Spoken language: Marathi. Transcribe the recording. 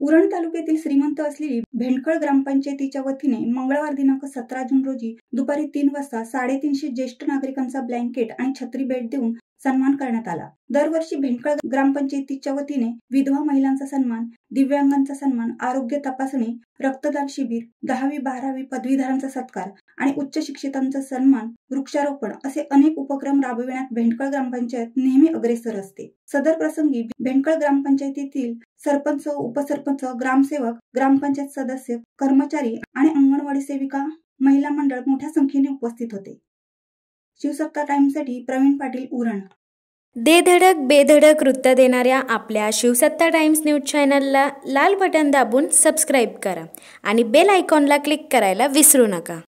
उरण तालुक्यातील श्रीमंत असलेली भेंडखळ ग्रामपंचायतीच्या वतीने मंगळवार दिनांक 17 जून रोजी दुपारी 3 वाजता 350 ज्येष्ठ नागरिकांचा ब्लँकेट आणि छत्री भेट देऊन सन्मान करण्यात आला। दरवर्षी भेंडखळ ग्रामपंचायतीच्या वतीने विधवा महिलांचा सन्मान, दिव्यांगांचा सन्मान, आरोग्य तपासणी, रक्तदान शिबिर, 10वी 12वी पदवीधरांचा सत्कार आणि उच्च शिक्षितांचा सन्मान, वृक्षारोपण असे अनेक उपक्रम राबविण्यात भेंडखळ ग्रामपंचायत नेहमी अग्रेसर असते। सदर प्रसंगी भेंडखळ ग्रामपंचायतीतील सरपंच, उपसरपंच, ग्रामसेवक, ग्रामपंचायत सदस्य, कर्मचारी आणि अंगणवाडी सेविका, महिला मंडळ मोठ्या संख्येने उपस्थित होते। शिवसत्ता टाइम्ससाठी प्रवीण पाटील, उरण। दे धडक बेधडक वृत्त देणाऱ्या आपल्या शिवसत्ता टाइम्स न्यूज चॅनलला लाल बटन दाबून सबस्क्राईब करा आणि बेल आयकॉनला क्लिक करायला विसरू नका।